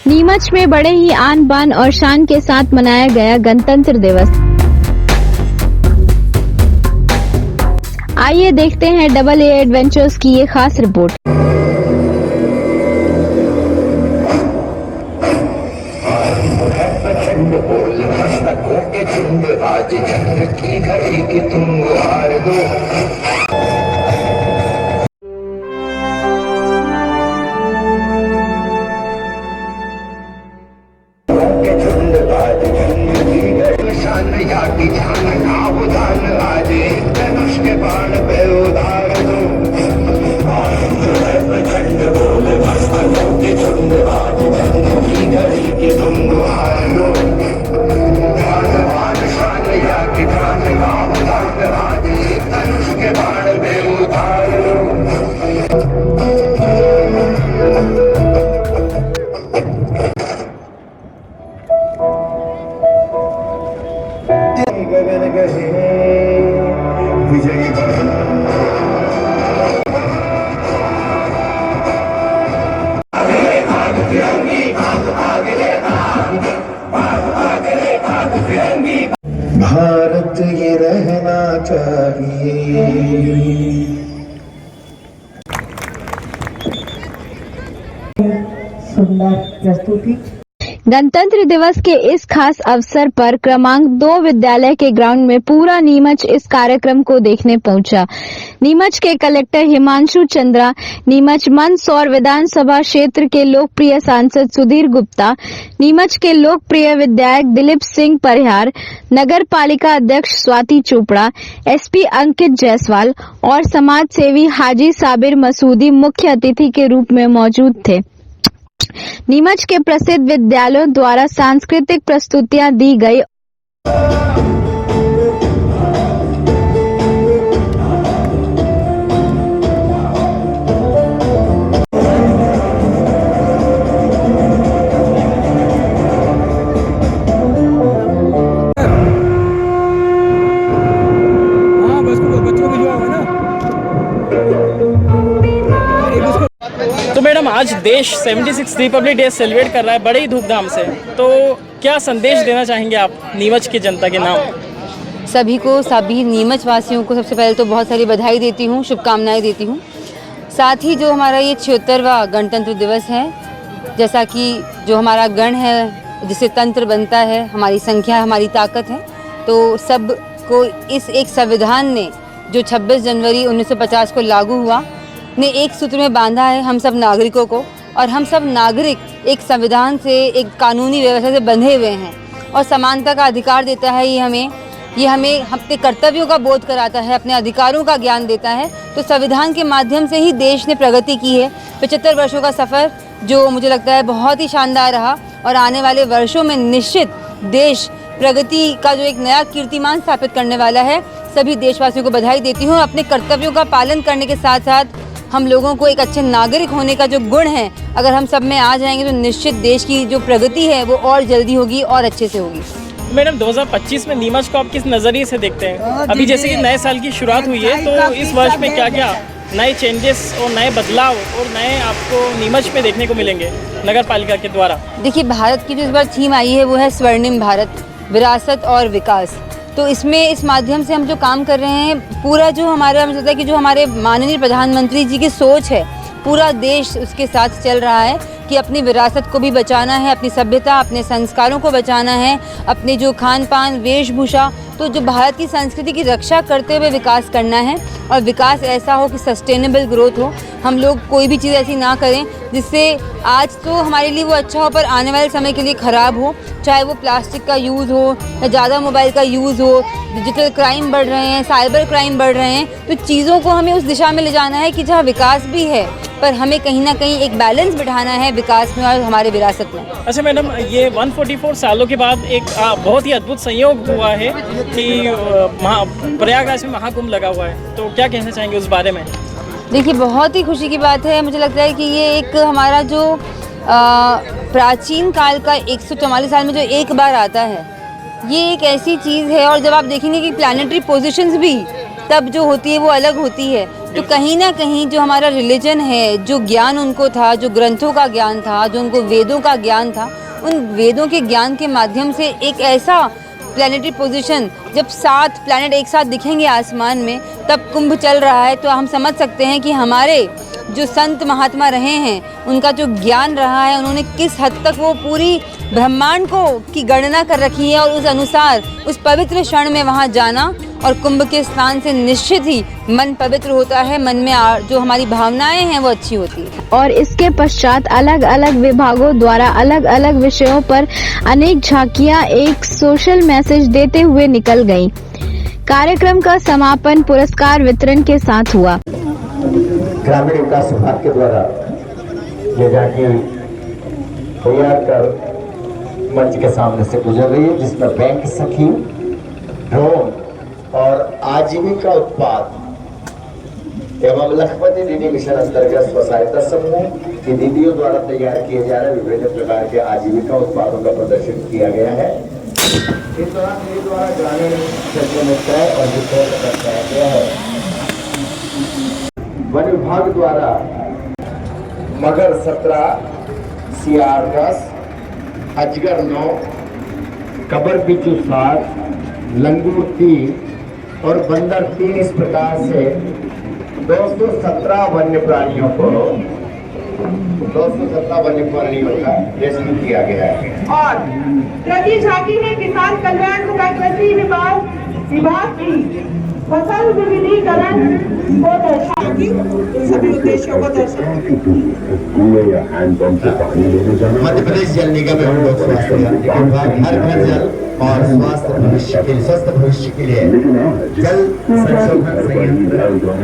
नीमच में बड़े ही आन बान और शान के साथ मनाया गया गणतंत्र दिवस। आइए देखते हैं AA एडवेंचर्स की ये खास रिपोर्ट। भारत ये रहना चाहिए। सुंदर प्रस्तुति। गणतंत्र दिवस के इस खास अवसर पर क्रमांक 2 विद्यालय के ग्राउंड में पूरा नीमच इस कार्यक्रम को देखने पहुंचा। नीमच के कलेक्टर हिमांशु चंद्रा, नीमच मंदसौर विधानसभा क्षेत्र के लोकप्रिय सांसद सुधीर गुप्ता, नीमच के लोकप्रिय विधायक दिलीप सिंह परिहार, नगर पालिका अध्यक्ष स्वाति चोपड़ा, SP अंकित जायसवाल और समाज सेवी हाजी साबिर मसूदी मुख्य अतिथि के रूप में मौजूद थे। नीमच के प्रसिद्ध विद्यालयों द्वारा सांस्कृतिक प्रस्तुतियां दी गई। तो मैडम, आज देश 76 रिपब्लिक डे सेलिब्रेट कर रहा है बड़े ही धूमधाम से, तो क्या संदेश देना चाहेंगे आप नीमच की जनता के नाम? सभी नीमच वासियों को सबसे पहले तो बहुत सारी बधाई देती हूँ, शुभकामनाएं देती हूँ। साथ ही जो हमारा ये 76वां गणतंत्र दिवस है, जैसा कि जो हमारा गण है जिससे तंत्र बनता है, हमारी संख्या हमारी ताकत है, तो सबको इस एक संविधान ने जो 26 जनवरी 1950 को लागू हुआ ने एक सूत्र में बांधा है हम सब नागरिकों को, और हम सब नागरिक एक संविधान से, एक कानूनी व्यवस्था से बंधे हुए हैं और समानता का अधिकार देता है। ये हमें अपने कर्तव्यों का बोध कराता है, अपने अधिकारों का ज्ञान देता है। तो संविधान के माध्यम से ही देश ने प्रगति की है। 75 वर्षों का सफ़र जो मुझे लगता है बहुत ही शानदार रहा, और आने वाले वर्षों में निश्चित देश प्रगति का जो एक नया कीर्तिमान स्थापित करने वाला है। सभी देशवासियों को बधाई देती हूँ। अपने कर्तव्यों का पालन करने के साथ साथ हम लोगों को एक अच्छे नागरिक होने का जो गुण है, अगर हम सब में आ जाएंगे तो निश्चित देश की जो प्रगति है वो और जल्दी होगी और अच्छे से होगी। मैडम, 2025 में नीमच को आप किस नज़रिए से देखते हैं? अभी जैसे कि नए साल की शुरुआत हुई है, तो इस वर्ष में क्या क्या नए चेंजेस और नए बदलाव और नए आपको नीमच में देखने को मिलेंगे नगर पालिका के द्वारा? देखिए, भारत की जो इस बार थीम आई है वो है स्वर्णिम भारत, विरासत और विकास। तो इसमें इस माध्यम से हम जो काम कर रहे हैं, पूरा जो हमारा मुझे लगता है कि जो हमारे माननीय प्रधानमंत्री जी की सोच है, पूरा देश उसके साथ चल रहा है कि अपनी विरासत को भी बचाना है, अपनी सभ्यता, अपने संस्कारों को बचाना है, अपने जो खान पान, वेशभूषा, तो जो भारत की संस्कृति की रक्षा करते हुए विकास करना है। और विकास ऐसा हो कि सस्टेनेबल ग्रोथ हो। हम लोग कोई भी चीज़ ऐसी ना करें जिससे आज तो हमारे लिए वो अच्छा हो पर आने वाले समय के लिए ख़राब हो, चाहे वो प्लास्टिक का यूज़ हो या ज़्यादा मोबाइल का यूज़ हो। डिजिटल क्राइम बढ़ रहे हैं, साइबर क्राइम बढ़ रहे हैं, तो चीज़ों को हमें उस दिशा में ले जाना है कि जहाँ विकास भी है पर हमें कहीं ना कहीं एक बैलेंस बिठाना है विकास में और हमारे विरासत में। अच्छा मैडम, ये 144 सालों के बाद एक बहुत ही अद्भुत संयोग हुआ है कि प्रयागराज में महाकुंभ लगा हुआ है, तो क्या कहना चाहेंगे उस बारे में? देखिए, बहुत ही खुशी की बात है। मुझे लगता है कि ये एक हमारा जो प्राचीन काल का 144 साल में जो एक बार आता है, ये एक ऐसी चीज़ है। और जब आप देखेंगे कि प्लानिटरी पोजीशंस भी तब जो होती है वो अलग होती है, तो कहीं ना कहीं जो हमारा रिलीजन है, जो ज्ञान उनको था, जो ग्रंथों का ज्ञान था, जो उनको वेदों का ज्ञान था, उन वेदों के ज्ञान के माध्यम से एक ऐसा प्लैनेटरी पोजीशन, जब 7 प्लैनेट एक साथ दिखेंगे आसमान में, तब कुंभ चल रहा है, तो हम समझ सकते हैं कि हमारे जो संत महात्मा रहे हैं, उनका जो ज्ञान रहा है, उन्होंने किस हद तक वो पूरी ब्रह्मांड को की गणना कर रखी है, और उस अनुसार उस पवित्र क्षण में वहाँ जाना और कुंभ के स्नान से निश्चित ही मन पवित्र होता है, मन में जो हमारी भावनाएं हैं वो अच्छी होती है। और इसके पश्चात अलग अलग विभागों द्वारा अलग अलग विषयों पर अनेक झांकियां एक सोशल मैसेज देते हुए निकल गईं। कार्यक्रम का समापन पुरस्कार वितरण के साथ हुआ। ग्रामीण विकास विभाग के द्वारा ये झांकी तैयार कर मंच के सामने से गुजर रही है, जिसमें बैंक सखी, ड्रोन और आजीविका उत्पाद एवं लखपति दीदी मिशन अंतर्गत स्व सहायता समूह की दीदियों द्वारा तैयार किए जा रहे विभिन्न प्रकार के आजीविका उत्पादों का प्रदर्शन किया गया है। इस दौरान दीदी द्वारा ग्रामीण क्षेत्रों में तय और विक्रय कराया गया है। वन विभाग द्वारा मगर 17, सियार 10, अजगर 9, कबर बिच्छू 7, लंगूर 3 और बंदर 3, इस प्रकार से 217 वन्य प्राणियों का रेस्क्यू किया गया है। और प्रति झांकी में किसान कल्याण तथा कृषि विभाग की फसल विविधीकरण को दर्शाती सभी उद्देश्यों को दर्शाती। मध्य प्रदेश जल निगम एवं लोक स्वास्थ्य विभाग हर घर जल और स्वस्थ भविष्य के लिए जल संशोधन संयंत्र,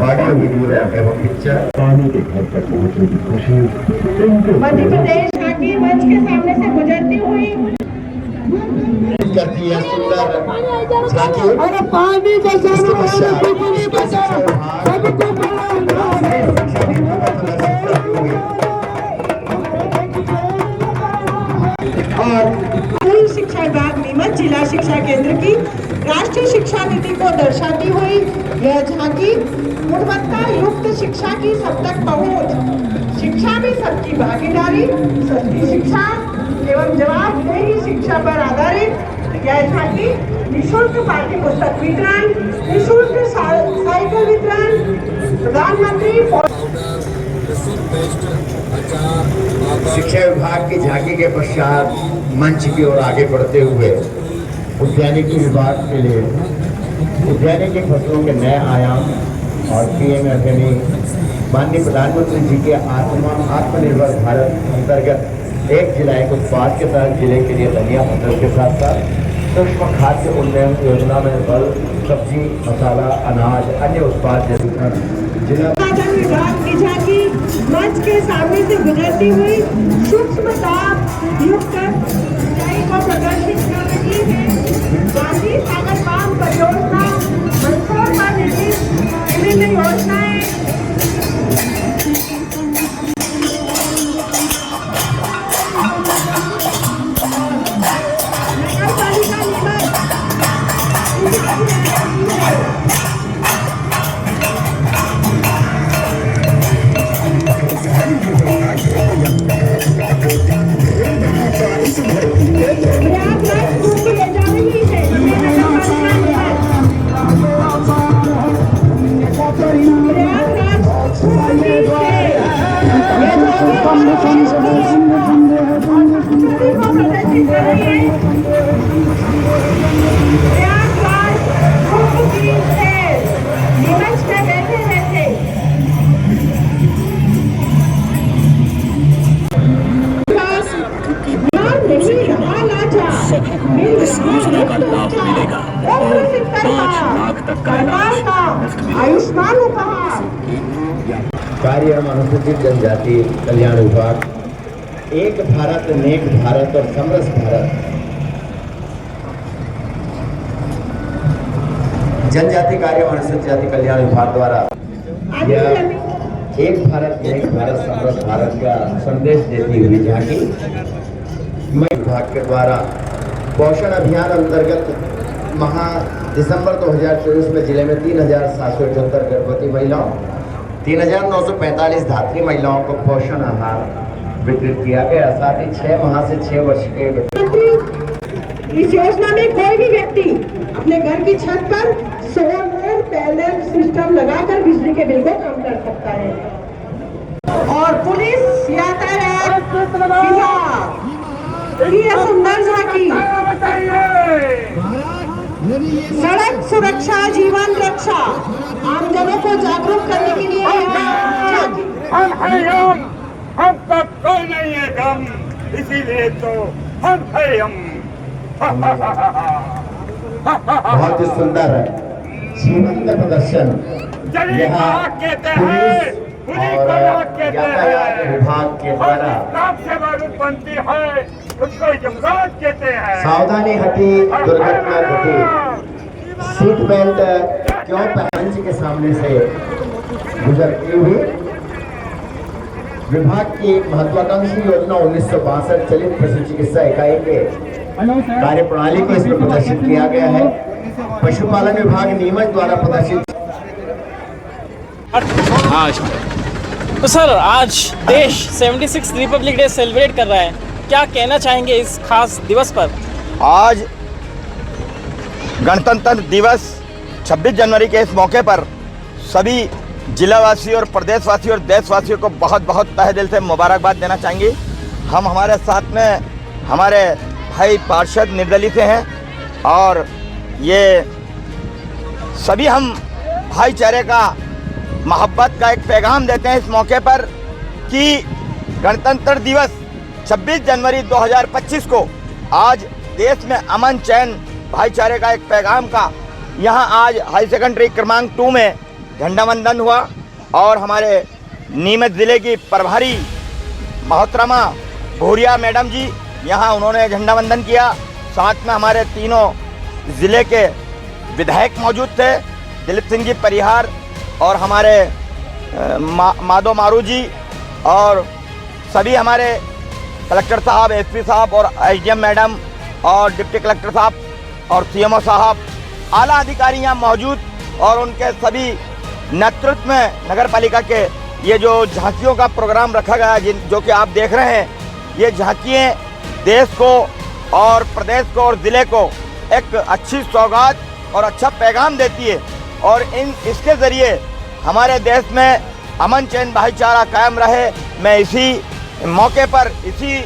ऑडियो वीडियो एवं पिक्चर पानी के घर तक पहुंचने की खुशी। मध्य प्रदेश झांकी मंच के सामने से गुजरती हुई करती है सुंदर झांकी। और पानी और शिक्षा विभाग नीमच जिला शिक्षा केंद्र की राष्ट्रीय शिक्षा नीति को दर्शाती हुई यह झांकी गुणवत्ता युक्त शिक्षा की सब तक पहुंच, शिक्षा में सबकी भागीदारी, सस्ती शिक्षा एवं जवाबदेही शिक्षा पर आधारित यह झांकी निःशुल्क पाठ्य पुस्तक वितरण, निःशुल्क साइकिल वितरण, प्रधानमंत्री शिक्षा विभाग की झांकी के पश्चात मंच की ओर आगे बढ़ते हुए उद्यानिकी विभाग के लिए उद्यानिकी फसलों के नए आयाम और पीएम एफएमई माननीय प्रधानमंत्री जी के आत्मनिर्भर भारत अंतर्गत 1 जिला 1 उत्पाद के तहत जिले के लिए धनिया फसल के साथ साथ सूक्ष्म खाद्य उन्नयन योजना में फल, सब्जी, मसाला, अनाज, अन्य उत्पाद जैसे जिला विभाग की झांकी मंच के सामने से गुजरती हुई सूक्ष्म ताप युक्त सिंचाई को प्रदर्शित कर रही है। गांधी सागर बांध परियोजना, मंदसौर पर निर्मित विभिन्न योजनाएं आयुष्मान उपहार कार्य एवं अनुसूचित जनजाति कल्याण विभाग, एक भारत नेक भारत और समरस भारत जनजाति कार्य एवं अनुसूचित जाति कल्याण विभाग द्वारा यह एक भारत नेक भारत समरस भारत का संदेश देती हुई झांकी विभाग के द्वारा पोषण अभियान अंतर्गत दिसंबर 2024 में जिले में 3,778 गर्भवती महिलाओं 3,945 धात्री महिलाओं को पोषण आहार वितरित किया गया। साथ ही 6 माह से 6 वर्ष के इस योजना में कोई भी व्यक्ति अपने घर की छत पर सोलर पैनल सिस्टम लगाकर बिजली के बिल को कम कर सकता है। और पुलिस, यातायात विभाग की यह सुंदर झांकी सड़क सुरक्षा जीवन रक्षा आमजनों को जागरूक करने के लिए हम तक कोई नहीं है गम, इसीलिए तो हम है हम। बहुत ही सुंदर जीवन का प्रदर्शन यहाँ पुलिस और यातायात विभाग के द्वारा बनती है, उसको यमराज कहते हैं। सावधानी हटी, दुर्घटना घटी, सीट बेल्ट क्यों मंच के सामने से गुजरती हुई विभाग की महत्वाकांक्षी योजना 1962 चलित पशु चिकित्सा इकाई के कार्य प्रणाली को इसमें प्रदर्शित किया गया है। पशुपालन विभाग नीमच द्वारा प्रदर्शित। तो सर, आज देश 76 रिपब्लिक डे सेलिब्रेट कर रहा है, क्या कहना चाहेंगे इस खास दिवस पर? आज गणतंत्र दिवस 26 जनवरी के इस मौके पर सभी जिलावासी और प्रदेशवासी और देशवासियों को बहुत बहुत तहे दिल से मुबारकबाद देना चाहेंगे। हम हमारे साथ में हमारे भाई पार्षद निर्दलीय से हैं और ये सभी हम भाईचारे का, मोहब्बत का एक पैगाम देते हैं इस मौके पर कि गणतंत्र दिवस 26 जनवरी 2025 को आज देश में अमन चैन भाईचारे का एक पैगाम का यहाँ आज हाई सेकेंडरी क्रमांक 2 में झंडा वंदन हुआ और हमारे नीमच ज़िले की प्रभारी मोहतरमा भूरिया मैडम जी यहाँ उन्होंने झंडा वंदन किया। साथ में हमारे तीनों ज़िले के विधायक मौजूद थे, दिलीप सिंह जी परिहार और हमारे माधो मारू जी और सभी हमारे कलेक्टर साहब, एसपी साहब और एसडीएम मैडम और डिप्टी कलेक्टर साहब और सीएमओ साहब, आला अधिकारी यहाँ मौजूद और उनके सभी नेतृत्व में नगर पालिका के ये जो झांकियों का प्रोग्राम रखा गया जो कि आप देख रहे हैं, ये झांकियाँ देश को और प्रदेश को और ज़िले को एक अच्छी सौगात और अच्छा पैगाम देती है और इसके ज़रिए हमारे देश में अमन चैन भाईचारा कायम रहे। मैं इसी मौके पर, इसी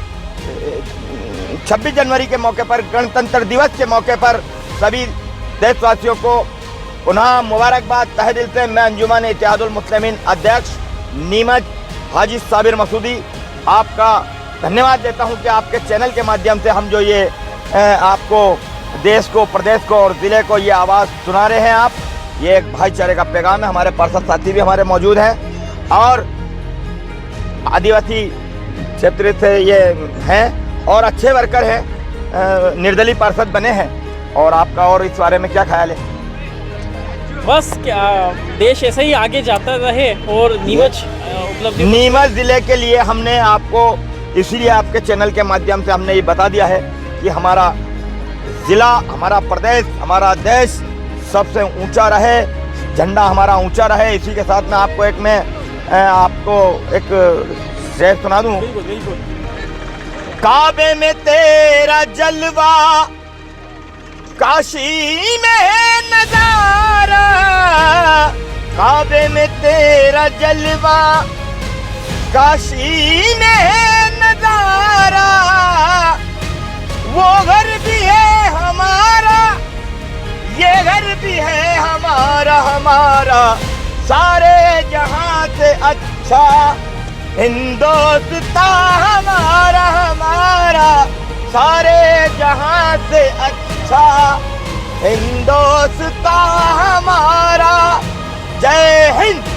26 जनवरी के मौके पर, गणतंत्र दिवस के मौके पर सभी देशवासियों को पुनः मुबारकबाद तहे दिल से। मैं अंजुमन इत्तेहादुल मुस्लिमीन अध्यक्ष नीमच हाजी साबिर मसूदी आपका धन्यवाद देता हूं कि आपके चैनल के माध्यम से हम जो ये आपको देश को, प्रदेश को और ज़िले को ये आवाज़ सुना रहे हैं आप, ये एक भाईचारे का पैगाम है। हमारे पार्षद साथी भी हमारे मौजूद हैं और आदिवासी क्षेत्र से ये हैं और अच्छे वर्कर हैं, निर्दलीय पार्षद बने हैं। और आपका और इस बारे में क्या ख्याल है? बस क्या देश ऐसे ही आगे जाता रहे और नीमच उपलब्धि नीमच ज़िले के लिए हमने आपको इसीलिए आपके चैनल के माध्यम से हमने ये बता दिया है कि हमारा ज़िला, हमारा प्रदेश, हमारा देश सबसे ऊंचा रहे, झंडा हमारा ऊंचा रहे। इसी के साथ में आपको आपको एक शेर सुना दूं। काबे में तेरा जलवा, काशी में नजारा, काबे में तेरा जलवा, काशी में नजारा, वो घर भी है हमारा, ये घर भी है हमारा, हमारा सारे जहां से अच्छा हिंदुस्तान हमारा, हमारा सारे जहां से अच्छा हिंदुस्तान हमारा। जय हिंद।